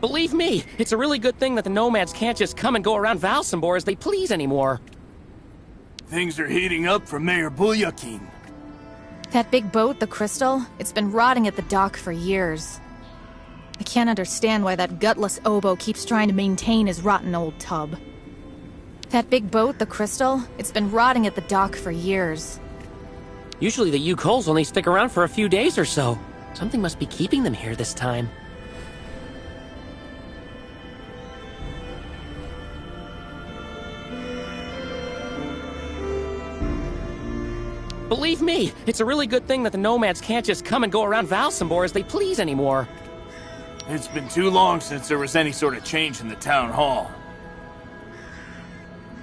Believe me, it's a really good thing that the nomads can't just come and go around Valsambor as they please anymore. Things are heating up for Mayor Bulyakin. That big boat, the Crystal, it's been rotting at the dock for years. I can't understand why that gutless oboe keeps trying to maintain his rotten old tub. That big boat, the Crystal, it's been rotting at the dock for years. Usually the Yukols only stick around for a few days or so. Something must be keeping them here this time. Believe me, it's a really good thing that the nomads can't just come and go around Valsambor as they please anymore. It's been too long since there was any sort of change in the town hall.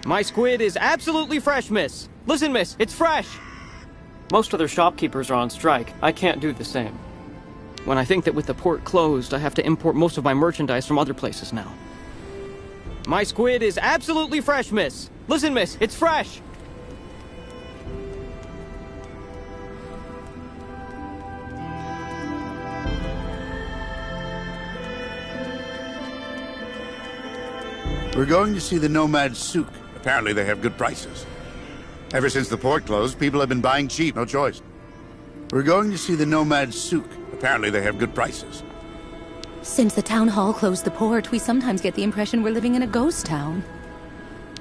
My squid is absolutely fresh, miss. Listen, miss, it's fresh. Most other shopkeepers are on strike. I can't do the same. When I think that with the port closed, I have to import most of my merchandise from other places now. My squid is absolutely fresh, miss. Listen, miss, it's fresh. We're going to see the Nomad Souk. Apparently they have good prices. Ever since the port closed, people have been buying cheap, no choice. We're going to see the Nomad Souk. Apparently they have good prices. Since the town hall closed the port, we sometimes get the impression we're living in a ghost town.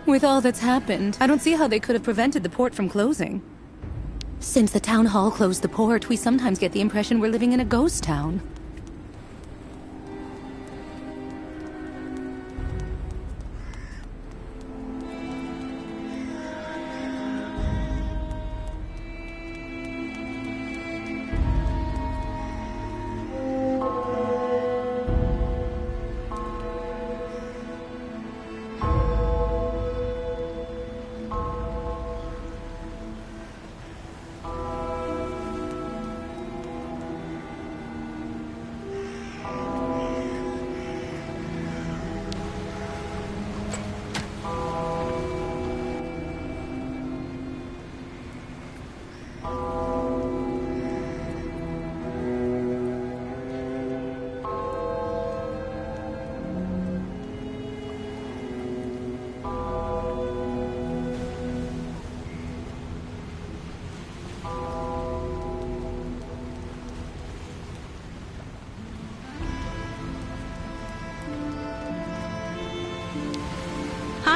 With all that's happened, I don't see how they could have prevented the port from closing. Since the town hall closed the port, we sometimes get the impression we're living in a ghost town.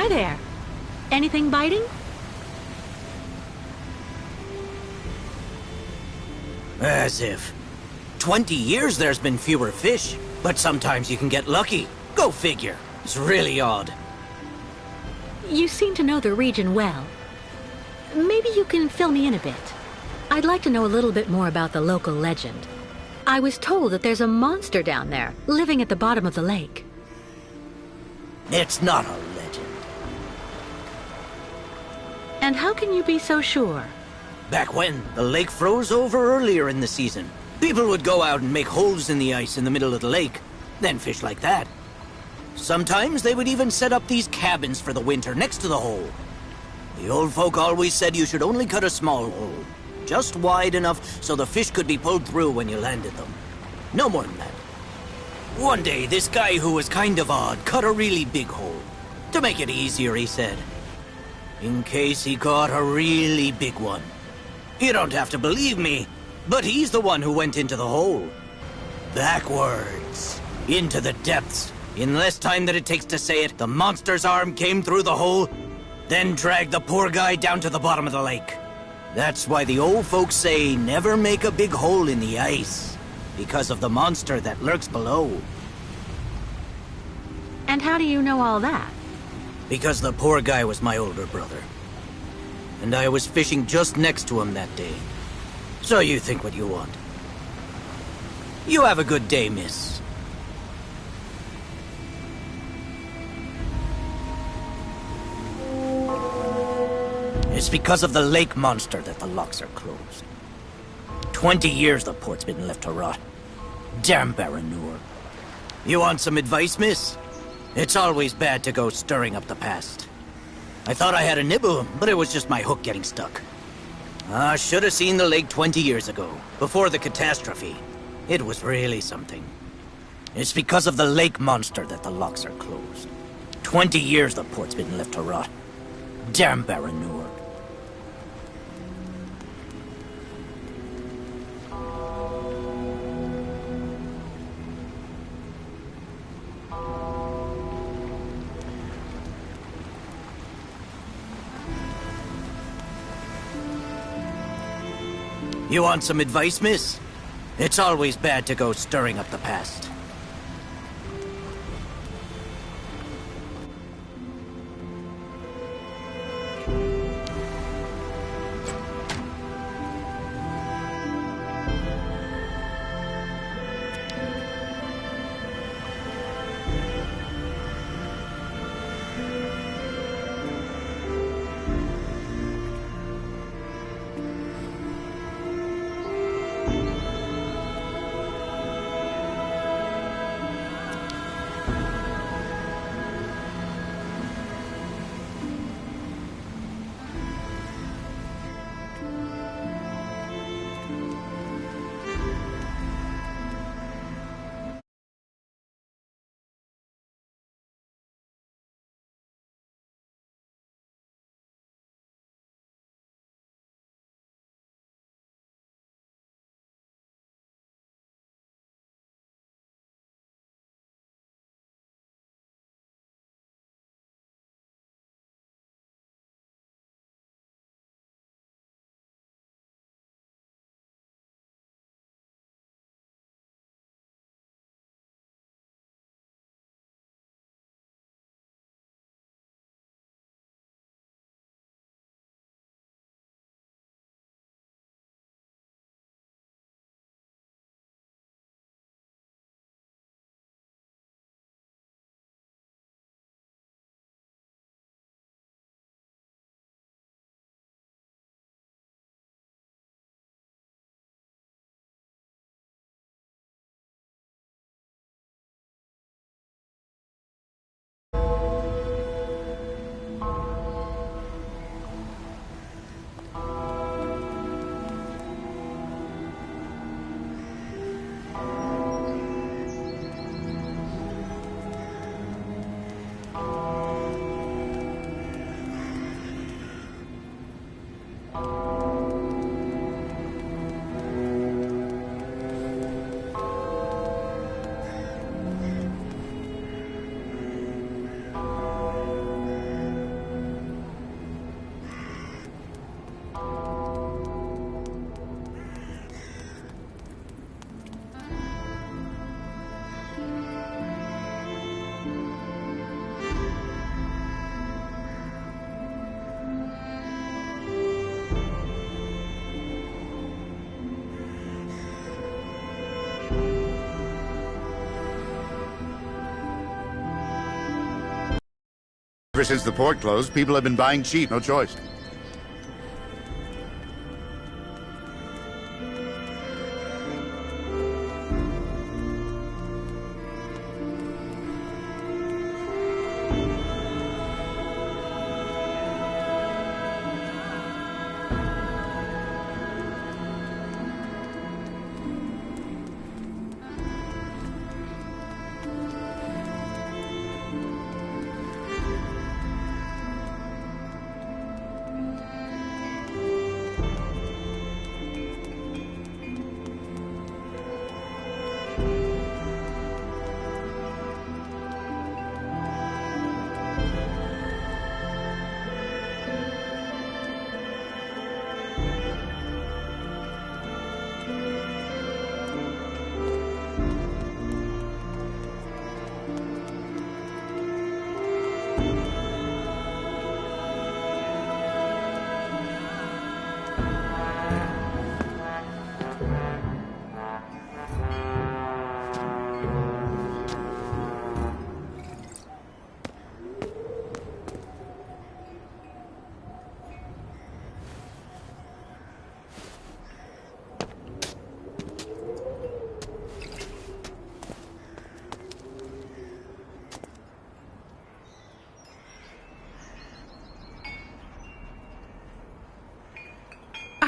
Hi there. Anything biting? As if. 20 years there's been fewer fish, but sometimes you can get lucky. Go figure. It's really odd. You seem to know the region well. Maybe you can fill me in a bit. I'd like to know a little bit more about the local legend. I was told that there's a monster down there, living at the bottom of the lake. It's not a legend. And how can you be so sure? Back when, the lake froze over earlier in the season. People would go out and make holes in the ice in the middle of the lake, then fish like that. Sometimes they would even set up these cabins for the winter next to the hole. The old folk always said you should only cut a small hole, just wide enough so the fish could be pulled through when you landed them. No more than that. One day, this guy who was kind of odd cut a really big hole. To make it easier, he said. In case he caught a really big one. You don't have to believe me, but he's the one who went into the hole. Backwards. Into the depths. In less time than it takes to say it, the monster's arm came through the hole, then dragged the poor guy down to the bottom of the lake. That's why the old folks say never make a big hole in the ice. Because of the monster that lurks below. And how do you know all that? Because the poor guy was my older brother. And I was fishing just next to him that day. So you think what you want. You have a good day, miss. It's because of the lake monster that the locks are closed. 20 years the port's been left to rot. Damn Baranur. You want some advice, miss? It's always bad to go stirring up the past. I thought I had a nibble, but it was just my hook getting stuck. I should have seen the lake 20 years ago, before the catastrophe. It was really something. It's because of the lake monster that the locks are closed. 20 years the port's been left to rot. Damn Baron Newark. You want some advice, miss? It's always bad to go stirring up the past. Ever since the port closed, people have been buying cheap, no choice.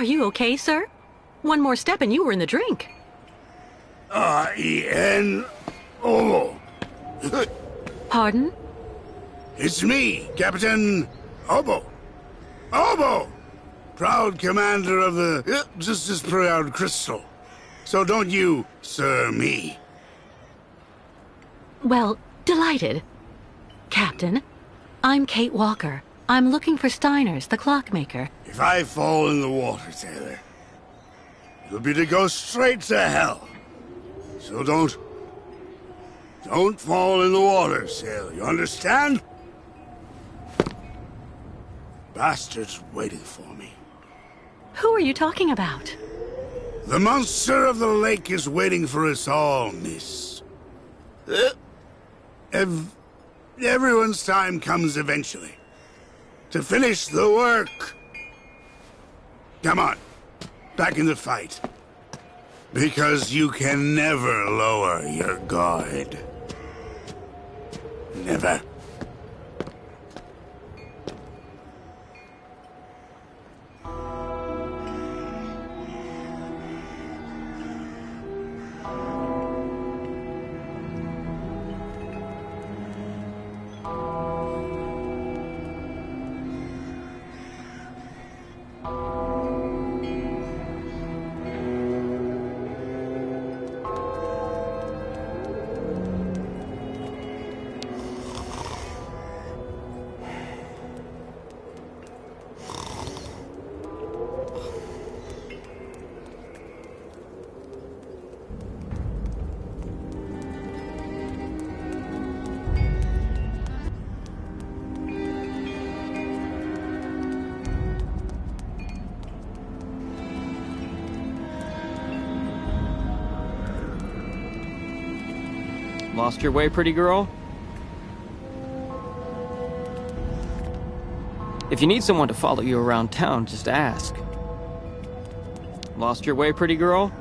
Are you okay, sir? One more step and you were in the drink. Ian, Oh! Pardon? It's me, Captain Obo. Obo! Proud commander of the... just as proud crystal. So don't you, sir, me. Well, delighted. Captain, I'm Kate Walker. I'm looking for Steiner's, the clockmaker. If I fall in the water, Taylor, it'll be to go straight to hell. So don't fall in the water, sailor. You understand? Bastard's waiting for me. Who are you talking about? The monster of the lake is waiting for us all, miss. Everyone's time comes eventually. To finish the work. Come on. Back in the fight. Because you can never lower your guard. Never. Lost your way, pretty girl? If you need someone to follow you around town, just ask. Lost your way, pretty girl?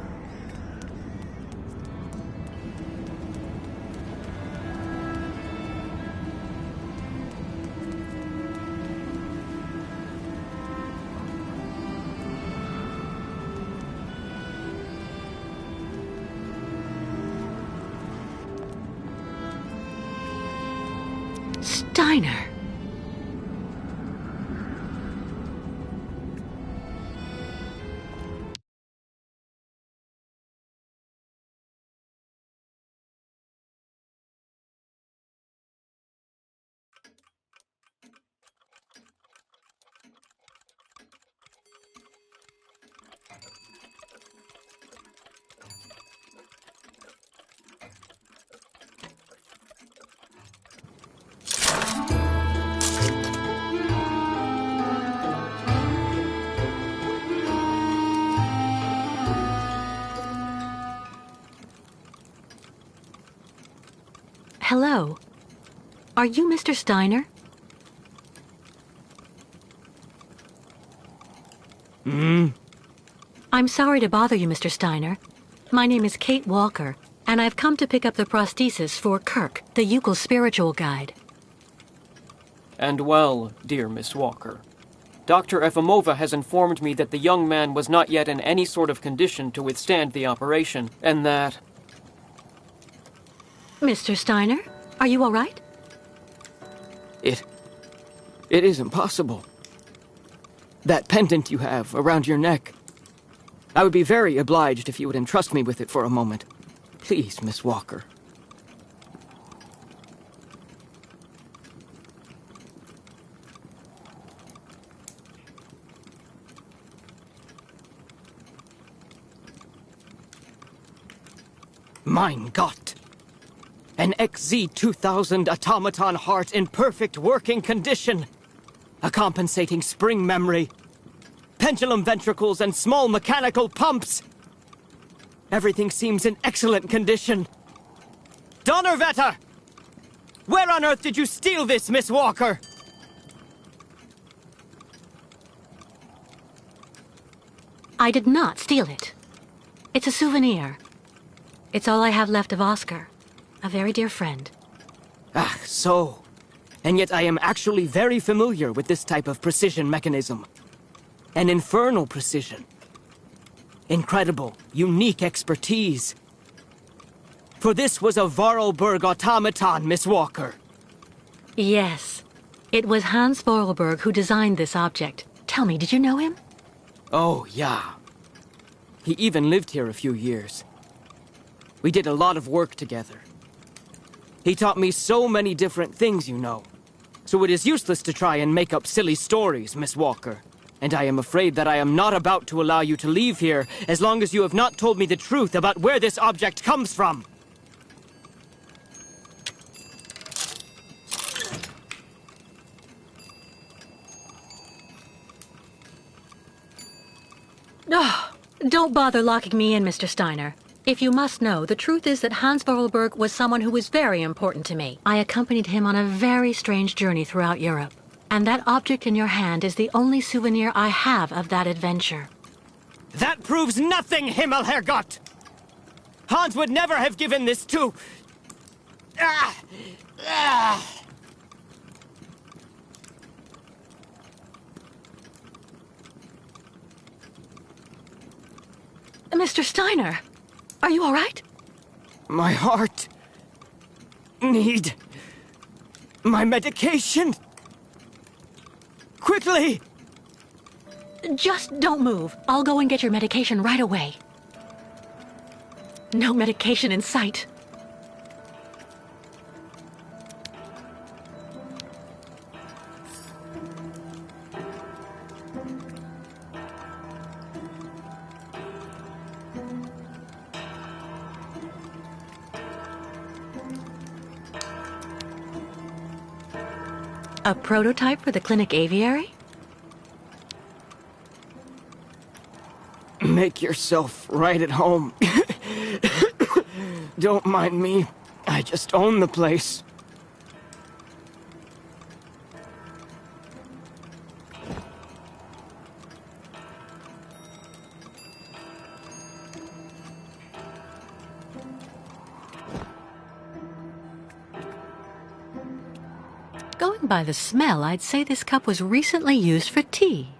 Steiner. Hello. Are you Mr. Steiner? I'm sorry to bother you, Mr. Steiner. My name is Kate Walker, and I've come to pick up the prosthesis for Kirk, the Yukel spiritual guide. And well, dear Miss Walker, Dr. Efimova has informed me that the young man was not yet in any sort of condition to withstand the operation, and that... Mr. Steiner, are you all right? It is impossible. That pendant you have around your neck. I would be very obliged if you would entrust me with it for a moment. Please, Miss Walker. Mein Gott! An XZ-2000 automaton heart in perfect working condition. A compensating spring memory. Pendulum ventricles and small mechanical pumps. Everything seems in excellent condition. Donnerwetter! Where on earth did you steal this, Miss Walker? I did not steal it. It's a souvenir. It's all I have left of Oscar. A very dear friend. Ah, so. And yet I am actually very familiar with this type of precision mechanism. An infernal precision. Incredible, unique expertise. For this was a Vorarlberg automaton, Miss Walker. Yes. It was Hans Vorarlberg who designed this object. Tell me, did you know him? Oh, yeah. He even lived here a few years. We did a lot of work together. He taught me so many different things, you know. So it is useless to try and make up silly stories, Miss Walker. And I am afraid that I am not about to allow you to leave here as long as you have not told me the truth about where this object comes from. Oh, don't bother locking me in, Mr. Steiner. If you must know, the truth is that Hans Vorarlberg was someone who was very important to me. I accompanied him on a very strange journey throughout Europe. And that object in your hand is the only souvenir I have of that adventure. That proves nothing, Himmelherrgott! Hans would never have given this to... Mr. Steiner, are you all right? My heart... need... my medication... Quickly! Just don't move. I'll go and get your medication right away. No medication in sight. A prototype for the clinic aviary? Make yourself right at home. Don't mind me. I just own the place. Going by the smell, I'd say this cup was recently used for tea.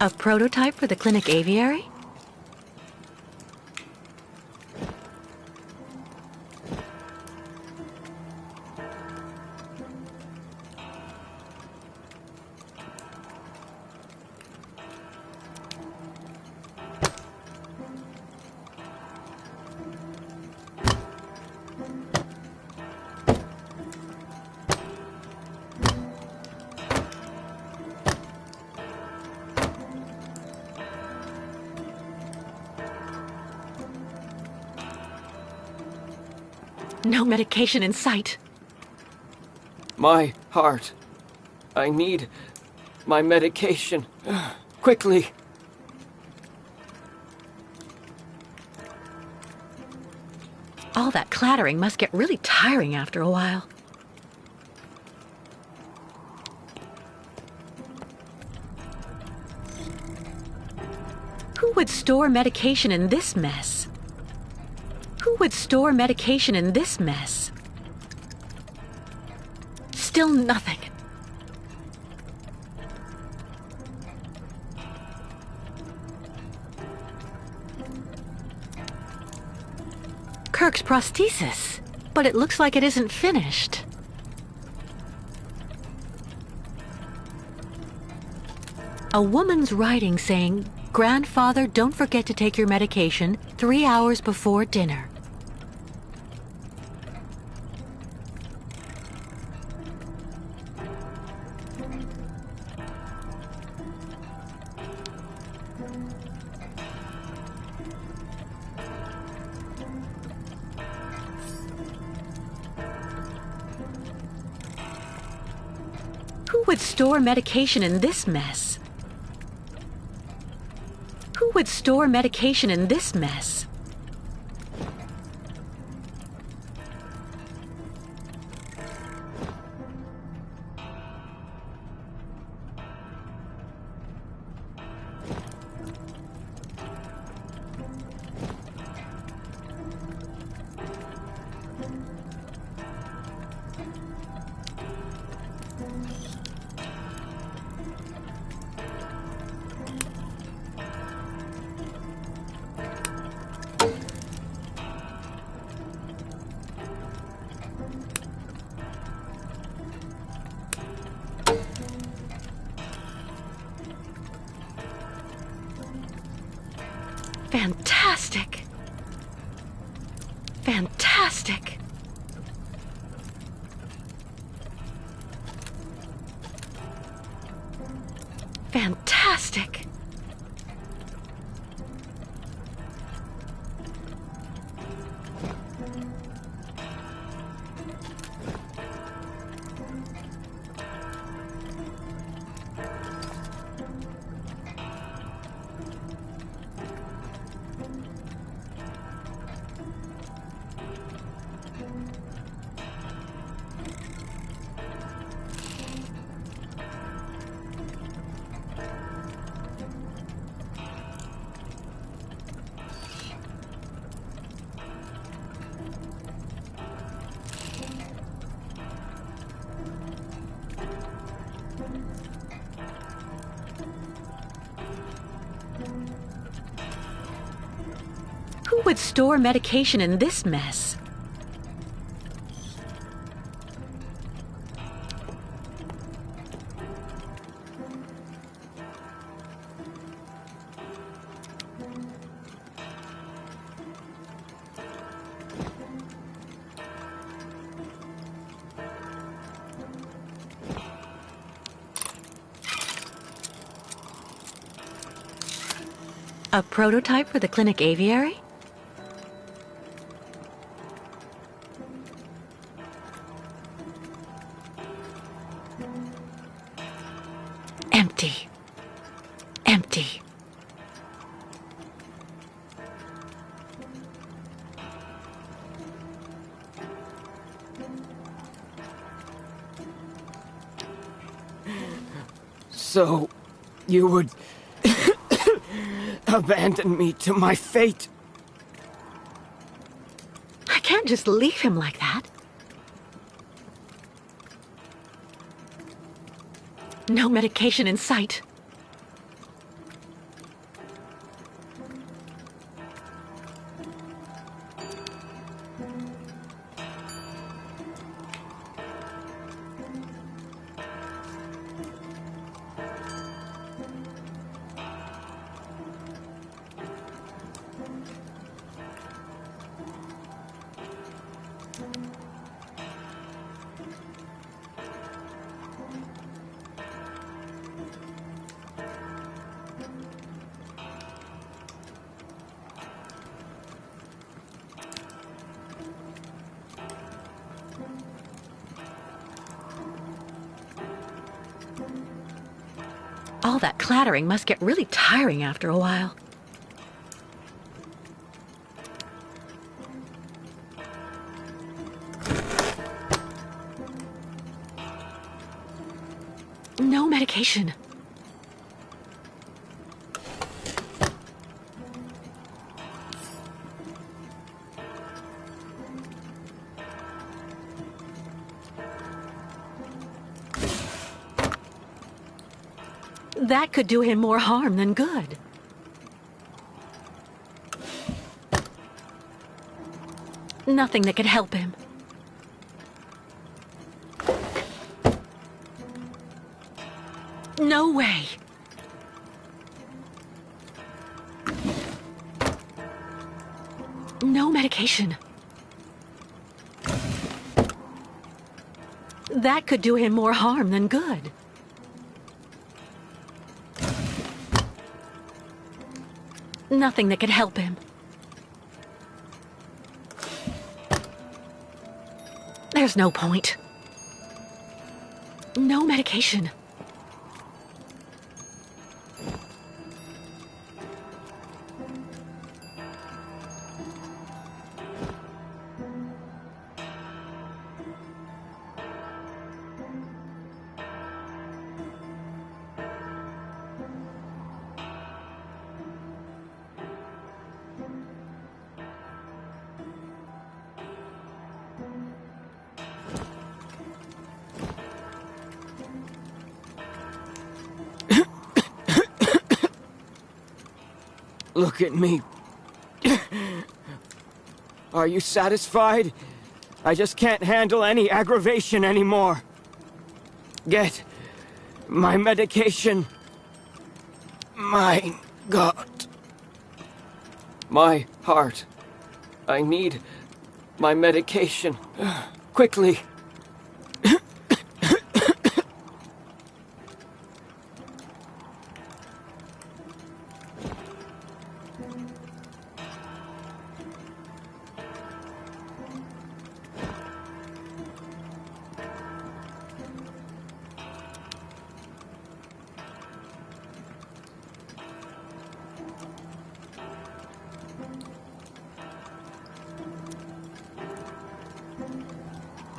A prototype for the clinic aviary? No medication in sight. My heart. I need my medication. Quickly. All that clattering must get really tiring after a while. Who would store medication in this mess? Who would store medication in this mess? Still nothing. Kirk's prosthesis, but it looks like it isn't finished. A woman's writing saying, "Grandfather, don't forget to take your medication 3 hours before dinner." Who would store medication in this mess? Who would store medication in this mess? Fantastic. Fantastic. Fantastic. Who would store medication in this mess? A prototype for the clinic aviary? Empty. Empty. So, you would abandon me to my fate? I can't just leave him like that. No medication in sight. All that clattering must get really tiring after a while. No medication. That could do him more harm than good. Nothing that could help him. No way. No medication. That could do him more harm than good. Nothing that could help him. There's no point. No medication. Look at me. Are you satisfied? I just can't handle any aggravation anymore. Get my medication. My God. My heart. I need my medication. Quickly.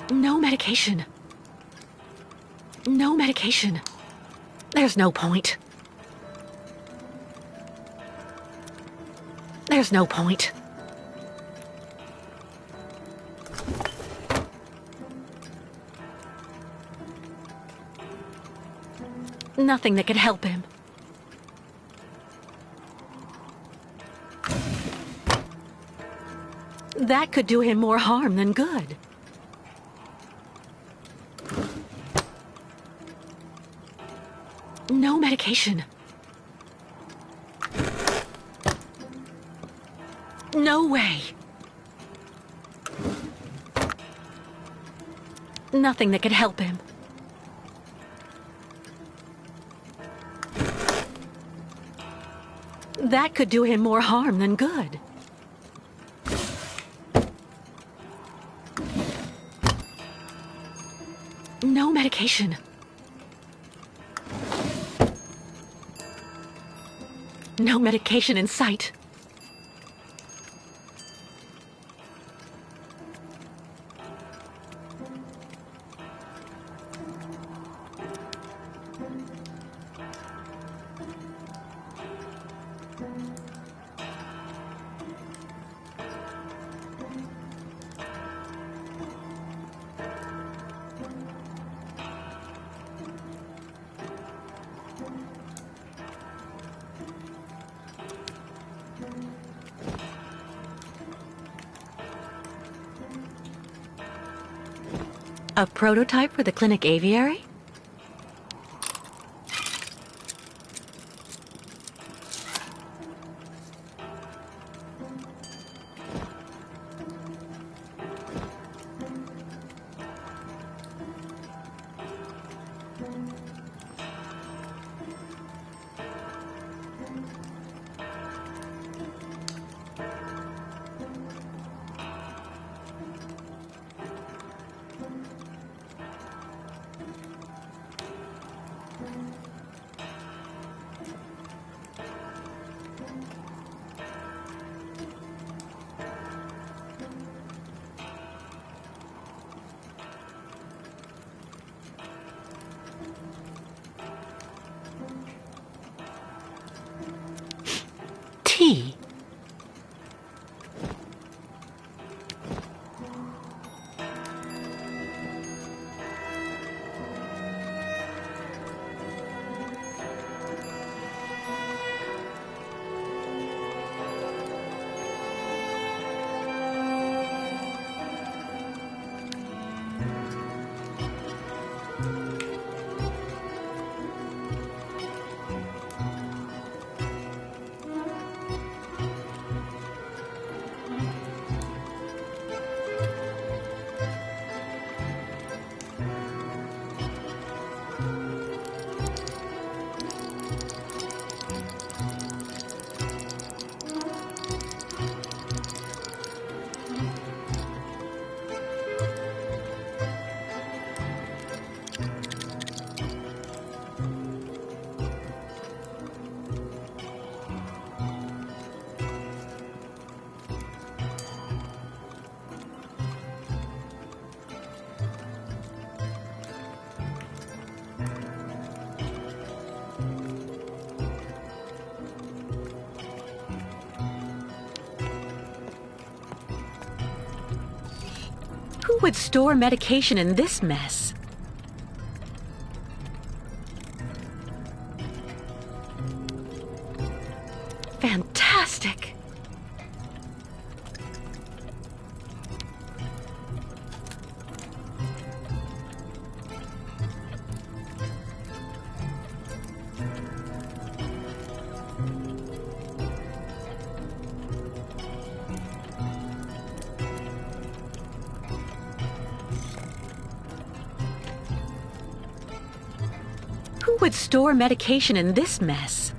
No medication. No medication. There's no point. There's no point. Nothing that could help him. That could do him more harm than good. No medication. No way. Nothing that could help him. That could do him more harm than good. No medication. No medication in sight. A prototype for the clinic aviary? Tea. Who would store medication in this mess? Fantastic! Who would store medication in this mess?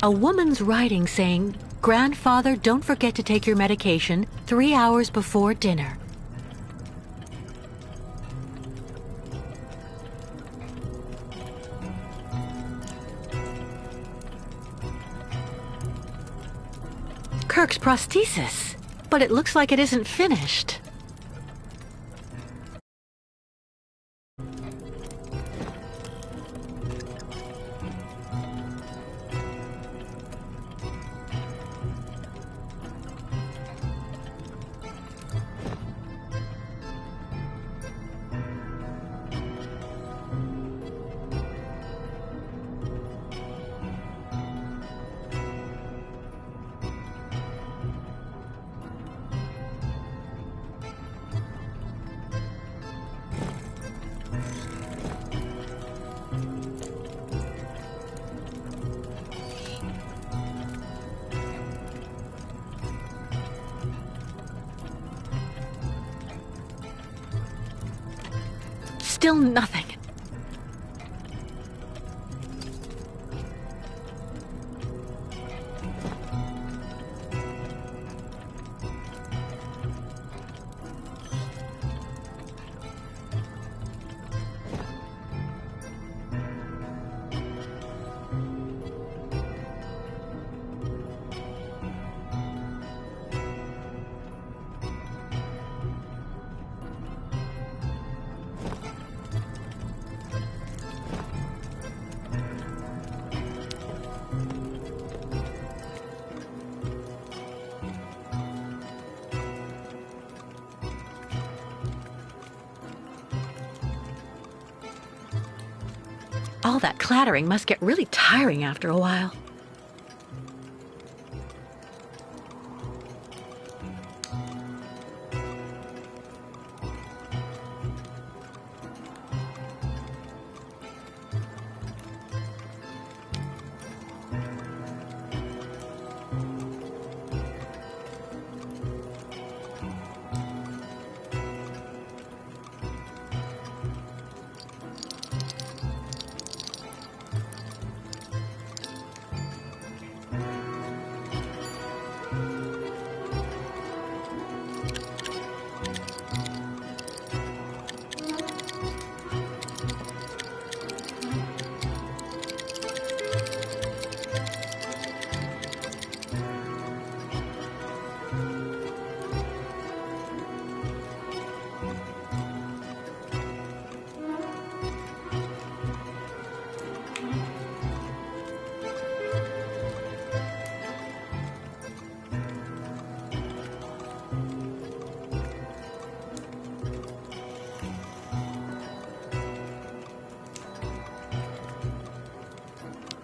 A woman's writing saying, "Grandfather, don't forget to take your medication 3 hours before dinner." Kirk's prosthesis, but it looks like it isn't finished. Still nothing. All that clattering must get really tiring after a while.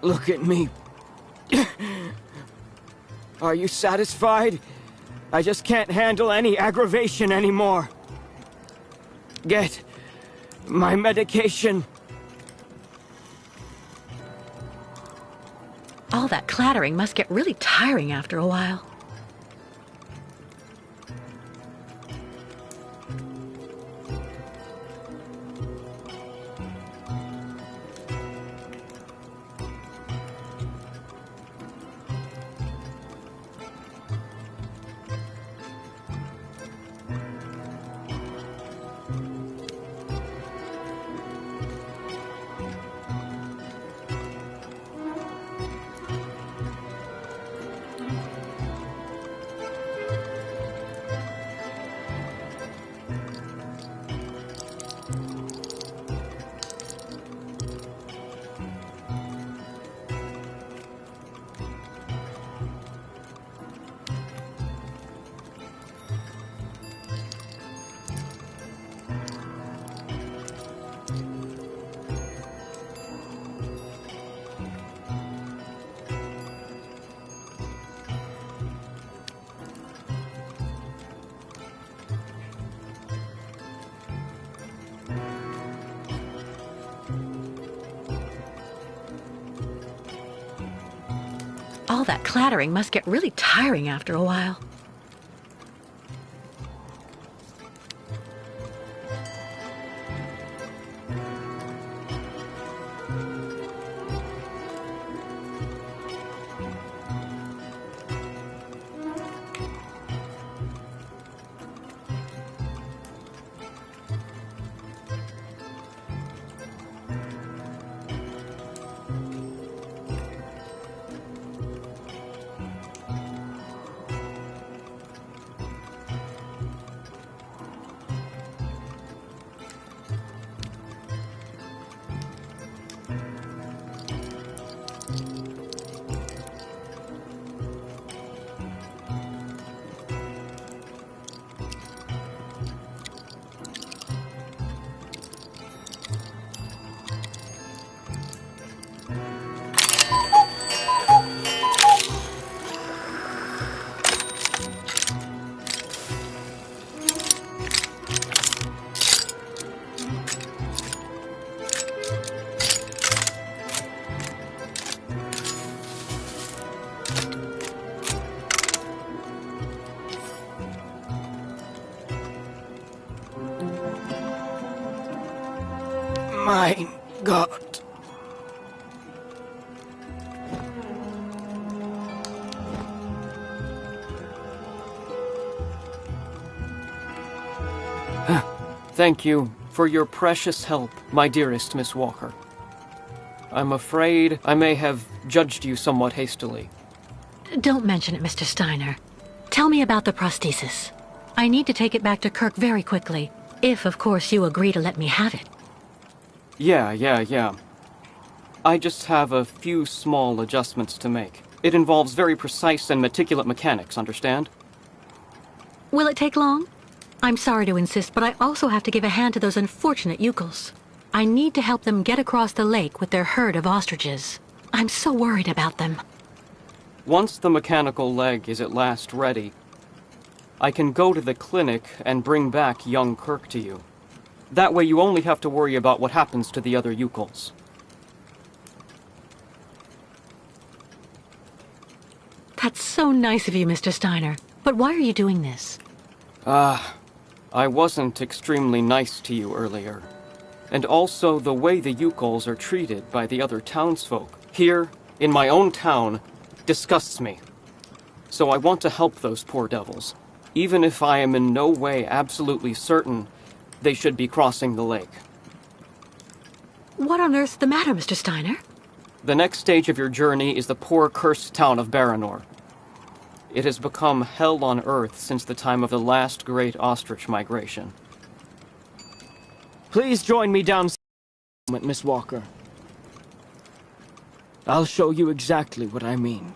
Look at me. Are you satisfied? I just can't handle any aggravation anymore. Get my medication. All that clattering must get really tiring after a while. All that clattering must get really tiring after a while. My God. Thank you for your precious help, my dearest Miss Walker. I'm afraid I may have judged you somewhat hastily. Don't mention it, Mr. Steiner. Tell me about the prosthesis. I need to take it back to Kirk very quickly, if, of course, you agree to let me have it. Yeah. I just have a few small adjustments to make. It involves very precise and meticulous mechanics, understand? Will it take long? I'm sorry to insist, but I also have to give a hand to those unfortunate Yukels. I need to help them get across the lake with their herd of ostriches. I'm so worried about them. Once the mechanical leg is at last ready, I can go to the clinic and bring back young Kirk to you. That way you only have to worry about what happens to the other Yukels. That's so nice of you, Mr. Steiner. But why are you doing this? I wasn't extremely nice to you earlier. And also the way the Yukels are treated by the other townsfolk here, in my own town, disgusts me. So I want to help those poor devils, even if I am in no way absolutely certain they should be crossing the lake. What on earth's the matter, Mr. Steiner? The next stage of your journey is the poor cursed town of Baranor. It has become hell on earth since the time of the last great ostrich migration. Please join me down, Miss Walker. I'll show you exactly what I mean.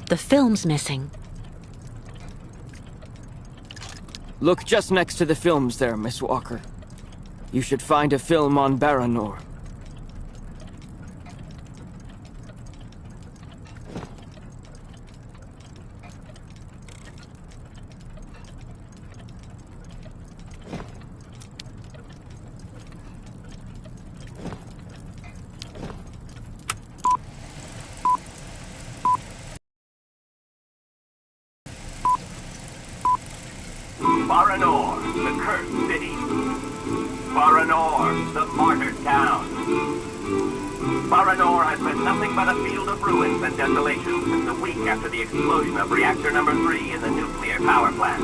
The film's missing. Look just next to the films there, Miss Walker. You should find a film on Baranor. Baranor, the cursed city. Baranor, the martyred town. Baranor has been nothing but a field of ruins and desolation since a week after the explosion of reactor number 3 in the nuclear power plant.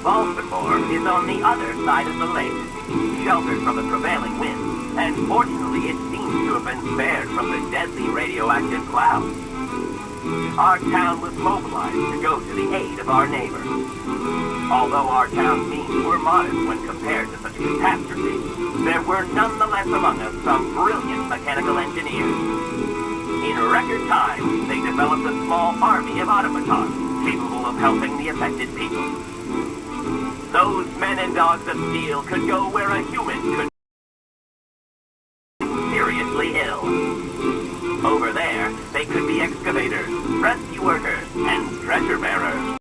Baltimore is on the other side of the lake, sheltered from the prevailing winds, and fortunately it seems to have been spared from the deadly radioactive clouds. Our town was mobilized to go to the aid of our neighbors. Although our town's means were modest when compared to such a catastrophe, there were nonetheless among us some brilliant mechanical engineers. In record time, they developed a small army of automatons capable of helping the affected people. Those men and dogs of steel could go where a human could seriously ill. Over there, they could be excavators, rescue workers, and treasure bearers.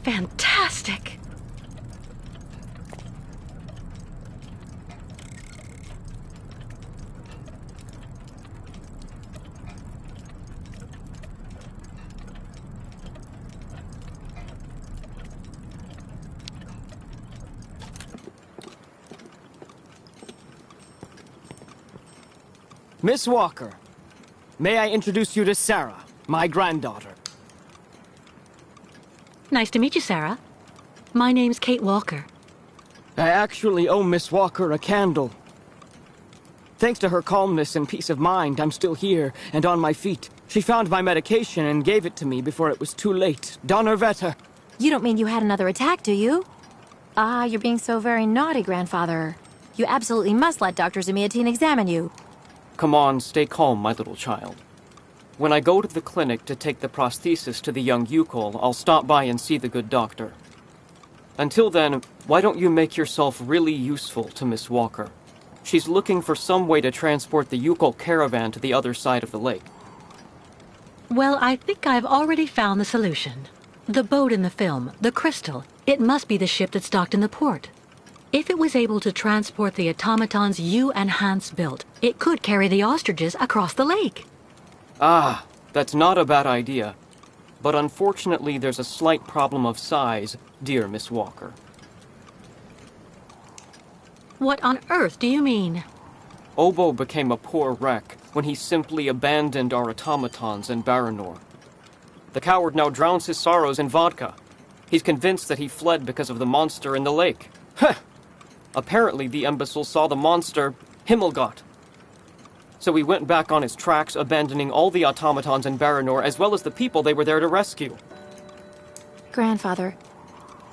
Fantastic! Miss Walker, may I introduce you to Sarah, my granddaughter? Nice to meet you, Sarah. My name's Kate Walker. I actually owe Miss Walker a candle. Thanks to her calmness and peace of mind, I'm still here and on my feet. She found my medication and gave it to me before it was too late. Donnerwetter. You don't mean you had another attack, do you? Ah, you're being so very naughty, Grandfather. You absolutely must let Dr. Zamiatine examine you. Come on, stay calm, my little child. When I go to the clinic to take the prosthesis to the young Yukol, I'll stop by and see the good doctor. Until then, why don't you make yourself really useful to Miss Walker? She's looking for some way to transport the Yukol caravan to the other side of the lake. Well, I think I've already found the solution. The boat in the film, the Crystal, it must be the ship that's docked in the port. If it was able to transport the automatons you and Hans built, it could carry the ostriches across the lake. Ah, that's not a bad idea. But unfortunately, there's a slight problem of size, dear Miss Walker. What on earth do you mean? Obo became a poor wreck when he simply abandoned our automatons in Baranor. The coward now drowns his sorrows in vodka. He's convinced that he fled because of the monster in the lake. Heh! Apparently, the imbecile saw the monster, Himmelgott. So he went back on his tracks, abandoning all the automatons in Baranor, as well as the people they were there to rescue. Grandfather,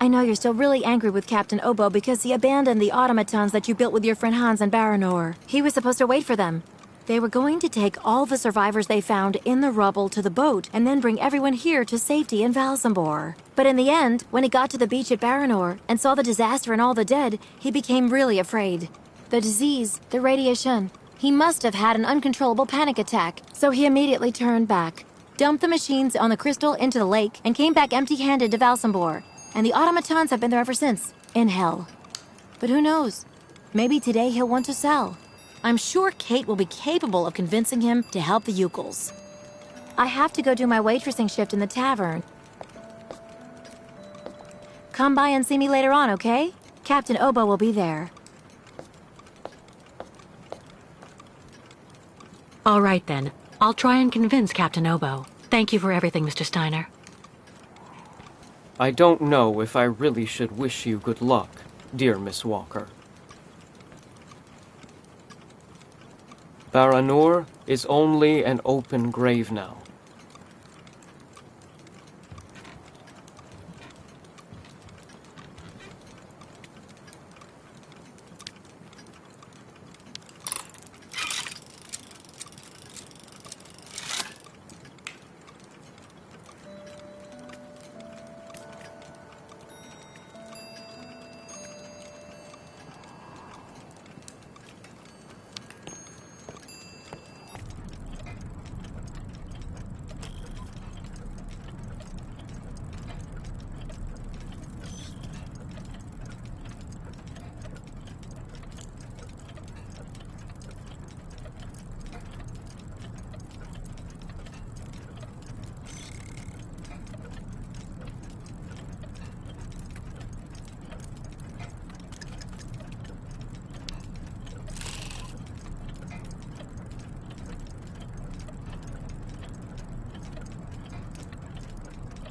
I know you're still really angry with Captain Obo because he abandoned the automatons that you built with your friend Hans in Baranor. He was supposed to wait for them. They were going to take all the survivors they found in the rubble to the boat and then bring everyone here to safety in Valsambor. But in the end, when he got to the beach at Baranor and saw the disaster and all the dead, he became really afraid. The disease, the radiation. He must have had an uncontrollable panic attack, so he immediately turned back, dumped the machines on the Crystal into the lake, and came back empty-handed to Valsambor. And the automatons have been there ever since, in hell. But who knows? Maybe today he'll want to sell. I'm sure Kate will be capable of convincing him to help the Yukols. I have to go do my waitressing shift in the tavern. Come by and see me later on, okay? Captain Obo will be there. All right, then. I'll try and convince Captain Obo. Thank you for everything, Mr. Steiner. I don't know if I really should wish you good luck, dear Miss Walker. Baranor is only an open grave now.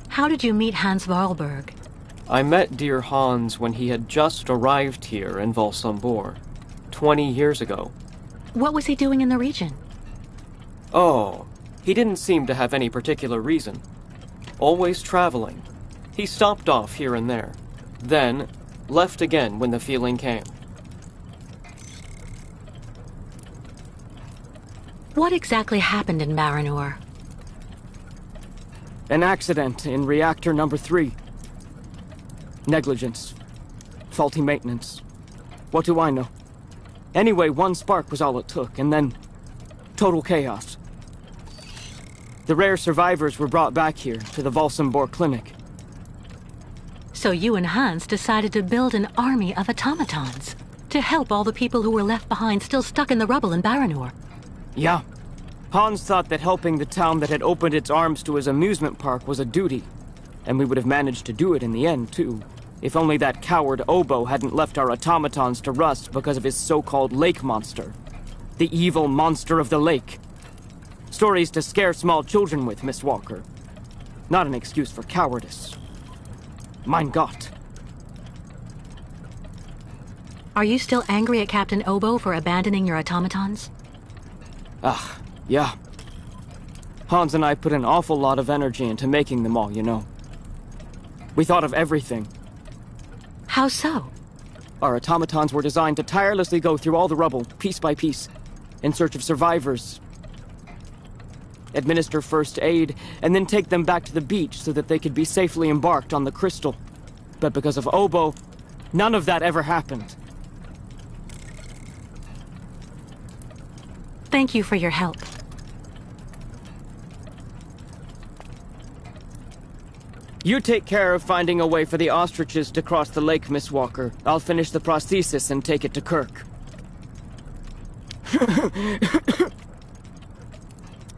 How did you meet Hans Wahlberg? I met dear Hans when he had just arrived here in Valsambor, 20 years ago. What was he doing in the region? Oh, he didn't seem to have any particular reason. Always traveling. He stopped off here and there, then left again when the feeling came. What exactly happened in Baranor? An accident in reactor number 3. Negligence. Faulty maintenance. What do I know? Anyway, one spark was all it took, and then total chaos. The rare survivors were brought back here to the Valsambor clinic. So you and Hans decided to build an army of automatons to help all the people who were left behind still stuck in the rubble in Baranor. Yeah. Hans thought that helping the town that had opened its arms to his amusement park was a duty. And we would have managed to do it in the end, too. If only that coward Obo hadn't left our automatons to rust because of his so-called lake monster. The evil monster of the lake. Stories to scare small children with, Miss Walker. Not an excuse for cowardice. Mein Gott. Are you still angry at Captain Obo for abandoning your automatons? Yeah. Hans and I put an awful lot of energy into making them all, you know. We thought of everything. How so? Our automatons were designed to tirelessly go through all the rubble, piece by piece, in search of survivors. Administer first aid, and then take them back to the beach so that they could be safely embarked on the crystal. But because of Obo, none of that ever happened. Thank you for your help. You take care of finding a way for the ostriches to cross the lake, Miss Walker. I'll finish the prosthesis and take it to Kirk.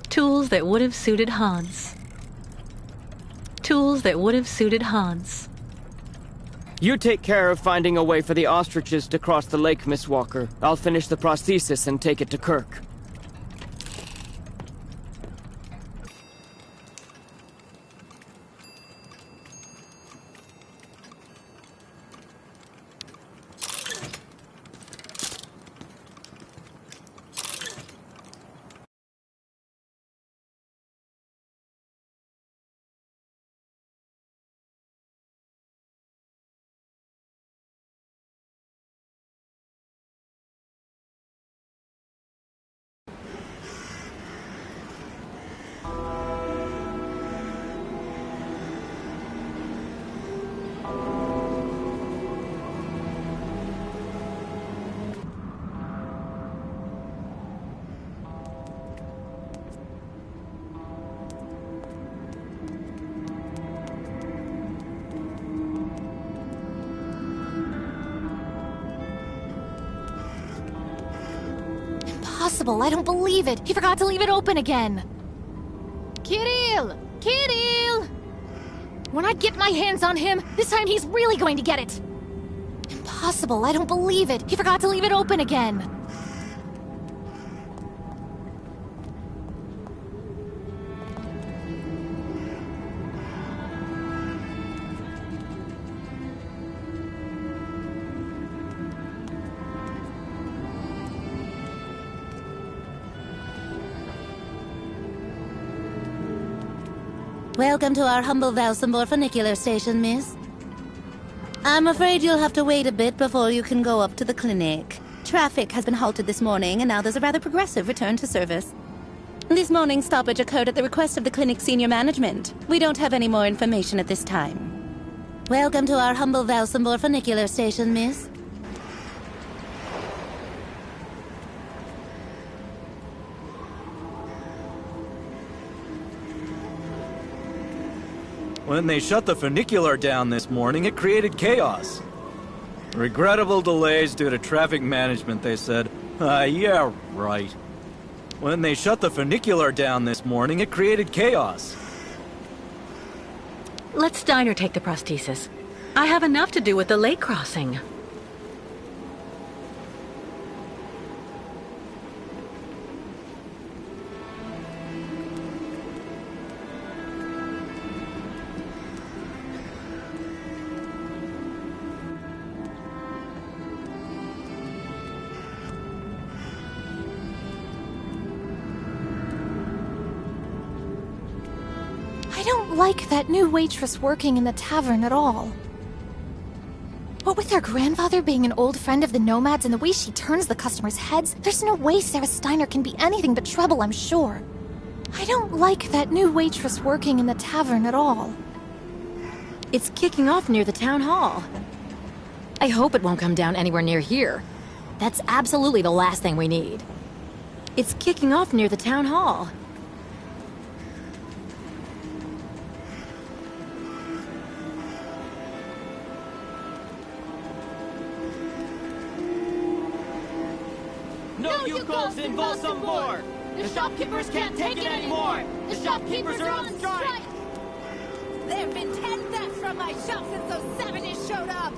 Tools that would have suited Hans. Tools that would have suited Hans. You take care of finding a way for the ostriches to cross the lake, Miss Walker. I'll finish the prosthesis and take it to Kirk. Impossible, I don't believe it. He forgot to leave it open again. Kirill! Kirill! When I get my hands on him, this time he's really going to get it. Impossible, I don't believe it. He forgot to leave it open again. Welcome to our humble Valsambor funicular station, miss. I'm afraid you'll have to wait a bit before you can go up to the clinic. Traffic has been halted this morning, and now there's a rather progressive return to service. This morning's stoppage occurred at the request of the clinic's senior management. We don't have any more information at this time. Welcome to our humble Valsambor funicular station, miss. When they shut the funicular down this morning, it created chaos. Regrettable delays due to traffic management, they said. Yeah, right. When they shut the funicular down this morning, it created chaos. Let Steiner take the prosthesis. I have enough to do with the lake crossing. I don't like that new waitress working in the tavern at all. What with her grandfather being an old friend of the nomads and the way she turns the customers' heads, there's no way Sarah Steiner can be anything but trouble, I'm sure. I don't like that new waitress working in the tavern at all. It's kicking off near the town hall. I hope it won't come down anywhere near here. That's absolutely the last thing we need. It's kicking off near the town hall. No Yukos in Valsambor! The shopkeepers can't take it anymore! The shopkeepers are on strike! There have been 10 thefts from my shop since those savages showed up!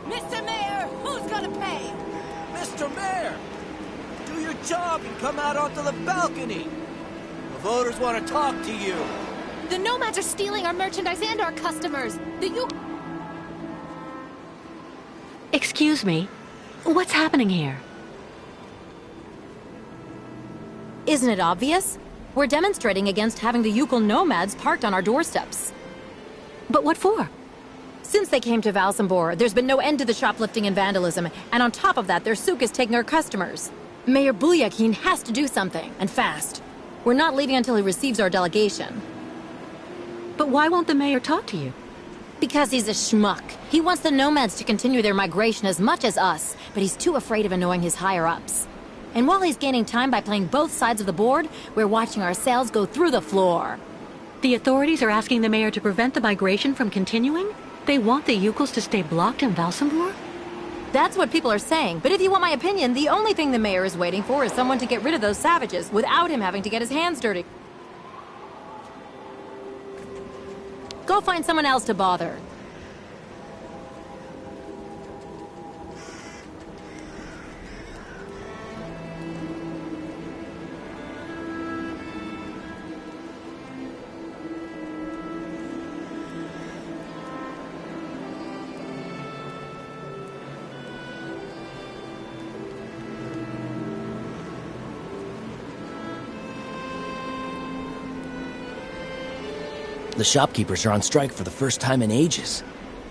Mr. Mayor, who's gonna pay? Mr. Mayor! Do your job and come out onto the balcony! The voters want to talk to you! The nomads are stealing our merchandise and our customers! Excuse me. What's happening here? Isn't it obvious? We're demonstrating against having the Yukon nomads parked on our doorsteps. But what for? Since they came to Valsambor, there's been no end to the shoplifting and vandalism, and on top of that, their souk is taking our customers. Mayor Bulyakin has to do something, and fast. We're not leaving until he receives our delegation. But why won't the mayor talk to you? Because he's a schmuck. He wants the nomads to continue their migration as much as us, but he's too afraid of annoying his higher-ups. And while he's gaining time by playing both sides of the board, we're watching our sales go through the floor. The authorities are asking the mayor to prevent the migration from continuing? They want the Yukos to stay blocked in Valsambor? That's what people are saying, but if you want my opinion, the only thing the mayor is waiting for is someone to get rid of those savages without him having to get his hands dirty. Go find someone else to bother. The shopkeepers are on strike for the first time in ages.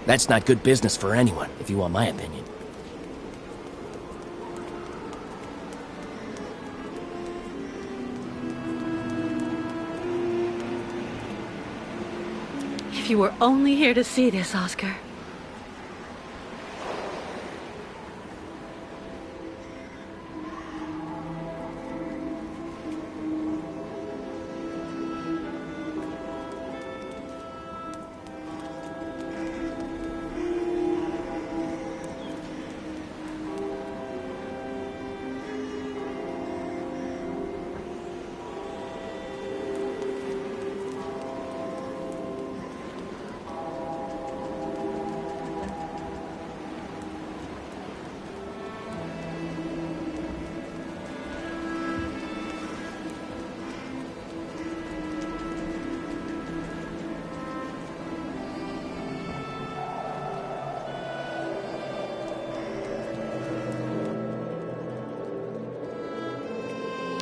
That's not good business for anyone, if you want my opinion. If you were only here to see this, Oscar.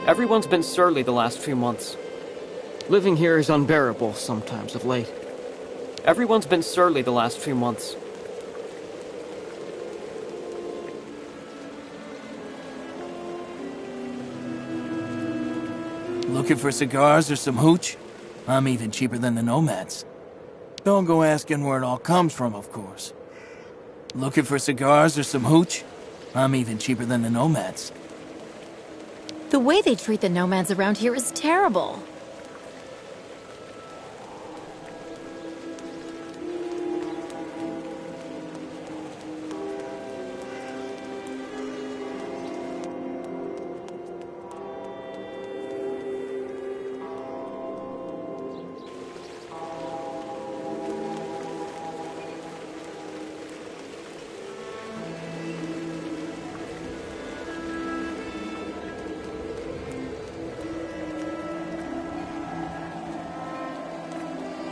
Everyone's been surly the last few months. Living here is unbearable sometimes of late. Everyone's been surly the last few months. Looking for cigars or some hooch? I'm even cheaper than the nomads. Don't go asking where it all comes from, of course. Looking for cigars or some hooch? I'm even cheaper than the nomads. The way they treat the nomads around here is terrible.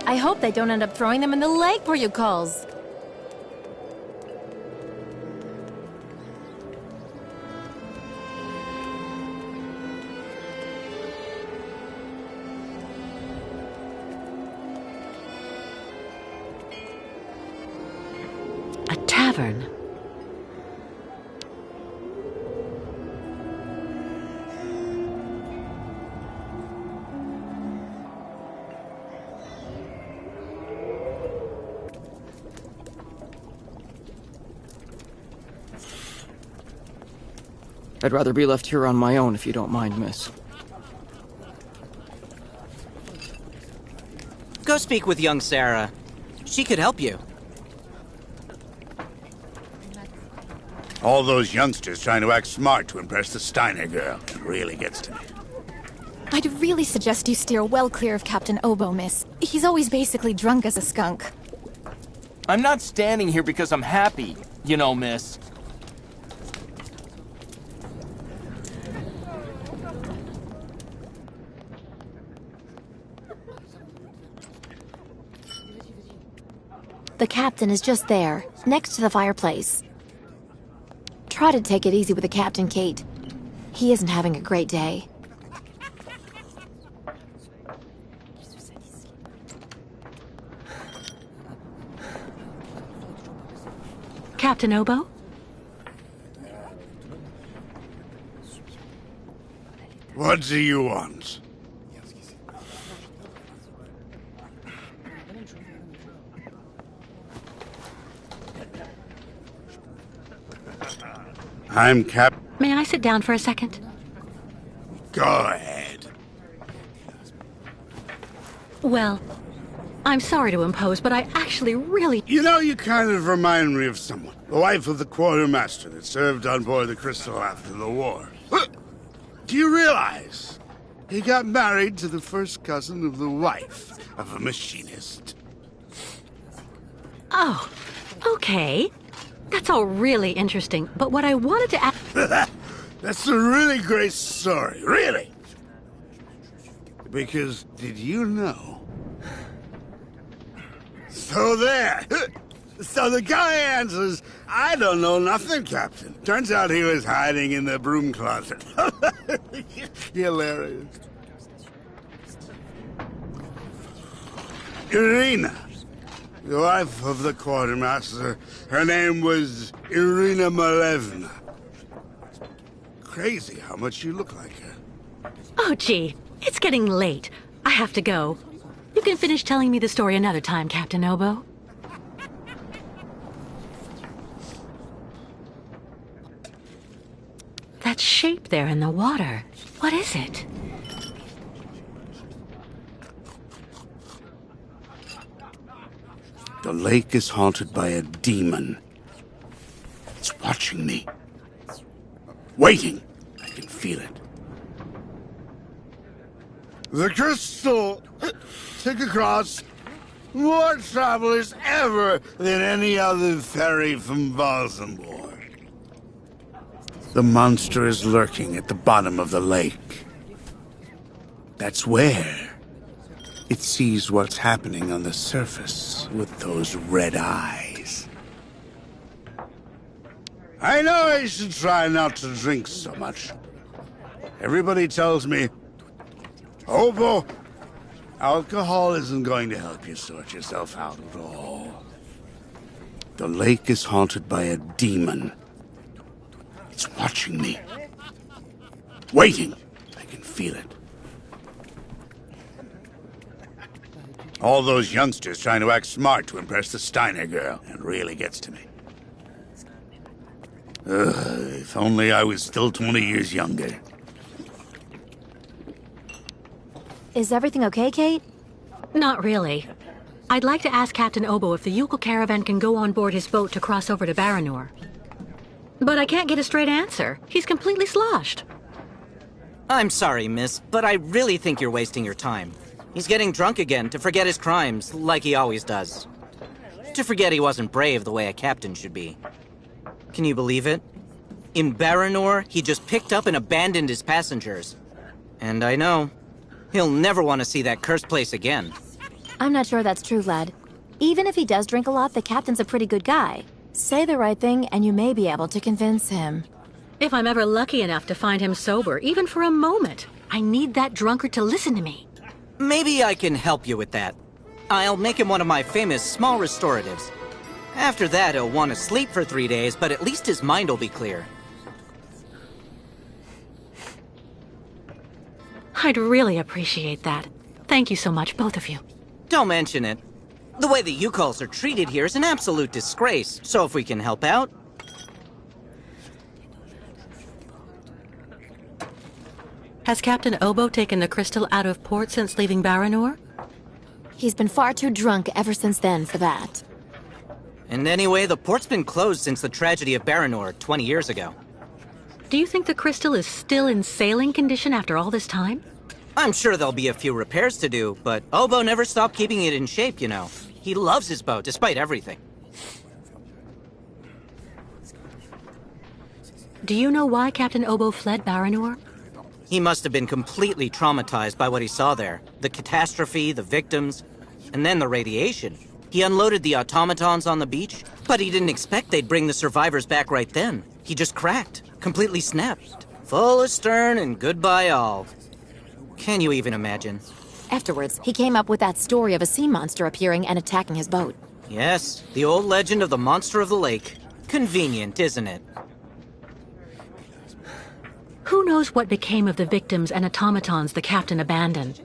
I hope they don't end up throwing them in the lake for you calls. A tavern. I'd rather be left here on my own if you don't mind, miss. Go speak with young Sarah. She could help you. All those youngsters trying to act smart to impress the Steiner girl. It really gets to me. I'd really suggest you steer well clear of Captain Oboe, miss. He's always basically drunk as a skunk. I'm not standing here because I'm happy, you know, miss. The captain is just there, next to the fireplace. Try to take it easy with the captain, Kate. He isn't having a great day. Captain Oboe? What do you want? I'm Cap... May I sit down for a second? Go ahead. Well, I'm sorry to impose, but I actually really... You know, you kind of remind me of someone. The wife of the quartermaster that served on board the Crystal after the war. Do you realize he got married to the first cousin of the wife of a machinist? Oh, okay. That's all really interesting, but what I wanted to ask... That's a really great story, really. Because, did you know? So there. So the guy answers, I don't know nothing, Captain. Turns out he was hiding in the broom closet. Hilarious. Irina, the wife of the quartermaster, her name was Irina Malevna. Crazy how much you look like her. Oh, gee, it's getting late. I have to go. You can finish telling me the story another time, Captain Oboe. That shape there in the water, what is it? The lake is haunted by a demon. It's watching me. Waiting. I can feel it. The crystal took across more travelers ever than any other ferry from Balsamore. The monster is lurking at the bottom of the lake. That's where it sees what's happening on the surface with those red eyes. I know I should try not to drink so much. Everybody tells me, Oboe, alcohol isn't going to help you sort yourself out at all. The lake is haunted by a demon. It's watching me. Waiting. I can feel it. All those youngsters trying to act smart to impress the Steiner girl. It really gets to me. If only I was still 20 years younger. Is everything okay, Kate? Not really. I'd like to ask Captain Oboe if the Yukon caravan can go on board his boat to cross over to Baranor. But I can't get a straight answer. He's completely sloshed. I'm sorry, miss, but I really think you're wasting your time. He's getting drunk again to forget his crimes, like he always does. To forget he wasn't brave the way a captain should be. Can you believe it? In Baranor, he just picked up and abandoned his passengers. And I know, he'll never want to see that cursed place again. I'm not sure that's true, lad. Even if he does drink a lot, the captain's a pretty good guy. Say the right thing, and you may be able to convince him. If I'm ever lucky enough to find him sober, even for a moment, I need that drunkard to listen to me. Maybe I can help you with that. I'll make him one of my famous small restoratives. After that, he'll want to sleep for 3 days, but at least his mind will be clear. I'd really appreciate that. Thank you so much, both of you. Don't mention it. The way the Yukols are treated here is an absolute disgrace, so if we can help out... Has Captain Oboe taken the crystal out of port since leaving Baranor? He's been far too drunk ever since then for that. And anyway, the port's been closed since the tragedy of Baranor 20 years ago. Do you think the crystal is still in sailing condition after all this time? I'm sure there'll be a few repairs to do, but Obo never stopped keeping it in shape, you know. He loves his boat, despite everything. Do you know why Captain Obo fled Baranor? He must have been completely traumatized by what he saw there. The catastrophe, the victims, and then the radiation. He unloaded the automatons on the beach, but he didn't expect they'd bring the survivors back right then. He just cracked, completely snapped. Full astern and goodbye all. Can you even imagine? Afterwards, he came up with that story of a sea monster appearing and attacking his boat. Yes, the old legend of the monster of the lake. Convenient, isn't it? Who knows what became of the victims and automatons the captain abandoned?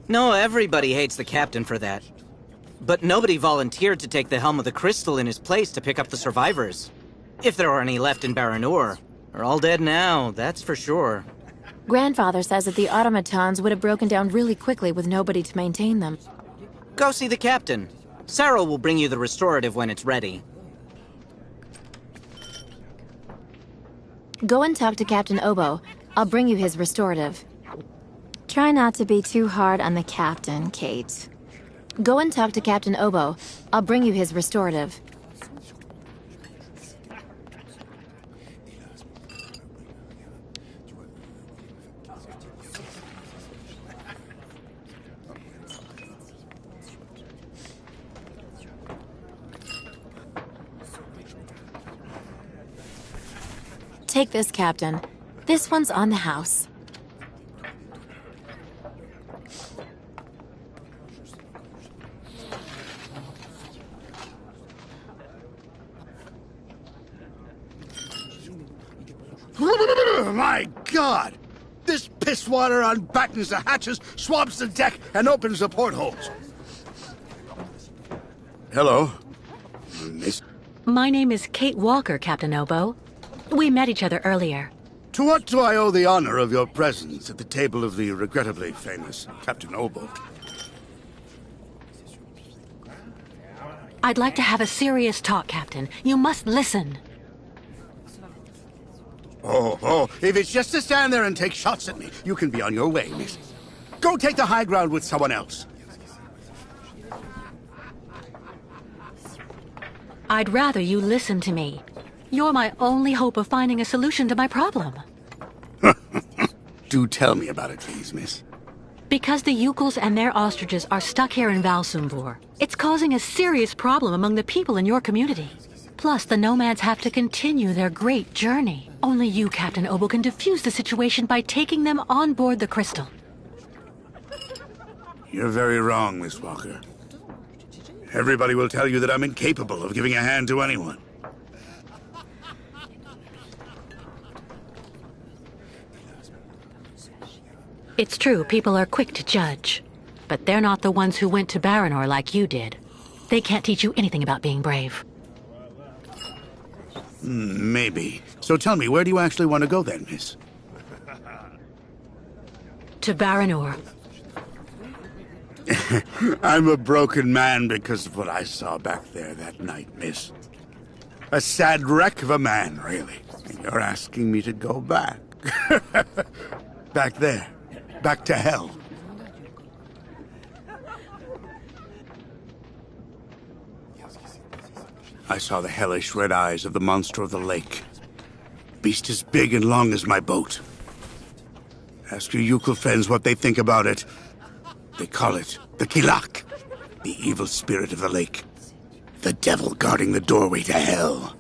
No, everybody hates the captain for that. But nobody volunteered to take the helm of the crystal in his place to pick up the survivors. If there are any left in Baranor. They're all dead now, that's for sure. Grandfather says that the automatons would have broken down really quickly with nobody to maintain them. Go see the captain. Sarah will bring you the restorative when it's ready. Go and talk to Captain Obo. I'll bring you his restorative. Try not to be too hard on the captain, Kate. Go and talk to Captain Obo. I'll bring you his restorative. Take this, Captain. This one's on the house. My God! This pisswater unbattens the hatches, swabs the deck, and opens the portholes. Hello, Miss. My name is Kate Walker, Captain Obo. We met each other earlier. To what do I owe the honor of your presence at the table of the regrettably famous Captain Obo? I'd like to have a serious talk, Captain. You must listen. Oh, if it's just to stand there and take shots at me, you can be on your way, miss. Go take the high ground with someone else. I'd rather you listen to me. You're my only hope of finding a solution to my problem. Do tell me about it, please, miss. Because the Yukels and their ostriches are stuck here in Valsumbor, it's causing a serious problem among the people in your community. Plus, the nomads have to continue their great journey. Only you, Captain Obo, can defuse the situation by taking them on board the crystal. You're very wrong, Miss Walker. Everybody will tell you that I'm incapable of giving a hand to anyone. It's true, people are quick to judge. But they're not the ones who went to Baranor like you did. They can't teach you anything about being brave. Maybe. So tell me, where do you actually want to go then, miss? To Baranor. I'm a broken man because of what I saw back there that night, miss. A sad wreck of a man, really. And you're asking me to go back. Back there. Back to hell. I saw the hellish red eyes of the monster of the lake. Beast as big and long as my boat. Ask your Yukel friends what they think about it. They call it the Kilak, the evil spirit of the lake. The devil guarding the doorway to hell.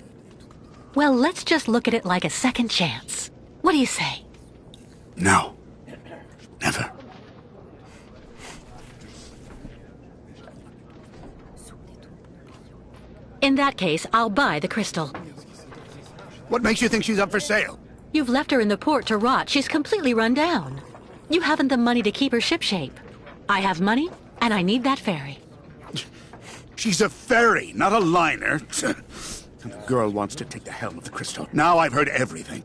Well, let's just look at it like a second chance. What do you say? No. Never. In that case, I'll buy the crystal. What makes you think she's up for sale? You've left her in the port to rot. She's completely run down. You haven't the money to keep her shipshape. I have money, and I need that ferry. She's a ferry, not a liner. And the girl wants to take the helm of the crystal. Now I've heard everything.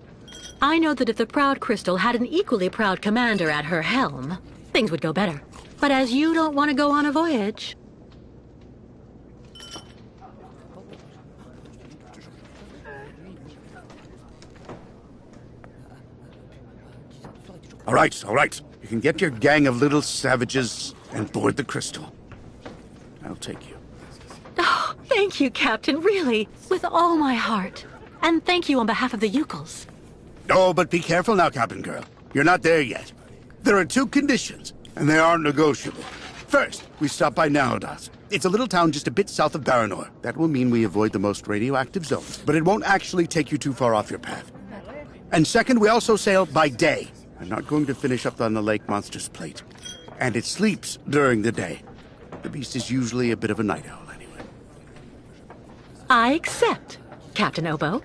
I know that if the Proud Crystal had an equally proud commander at her helm, things would go better. But as you don't want to go on a voyage... All right, all right. You can get your gang of little savages and board the Crystal. I'll take you. Oh, thank you, Captain, really. With all my heart. And thank you on behalf of the Yukels. Oh, but be careful now, Captain Girl. You're not there yet. There are 2 conditions, and they aren't negotiable. First, we stop by Naldas. It's a little town just a bit south of Baranor. That will mean we avoid the most radioactive zones, but it won't actually take you too far off your path. And second, we also sail by day. I'm not going to finish up on the lake monster's plate. And it sleeps during the day. The beast is usually a bit of a night owl anyway. I accept, Captain Obo.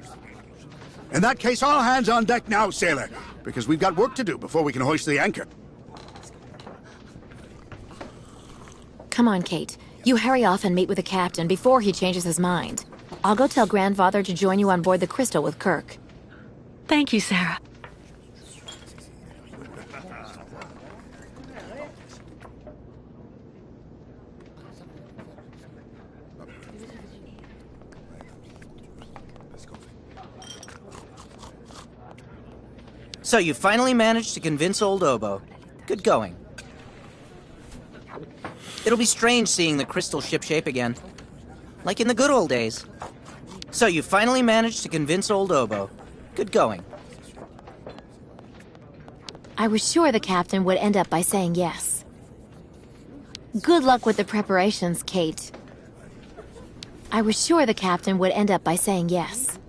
In that case, all hands on deck now, sailor, because we've got work to do before we can hoist the anchor. Come on, Kate. You hurry off and meet with the captain before he changes his mind. I'll go tell Grandfather to join you on board the Crystal with Kirk. Thank you, Sarah. So you finally managed to convince old Obo. Good going. It'll be strange seeing the crystal shipshape again. Like in the good old days. So you finally managed to convince old Obo. Good going. I was sure the captain would end up by saying yes. Good luck with the preparations, Kate. I was sure the captain would end up by saying yes.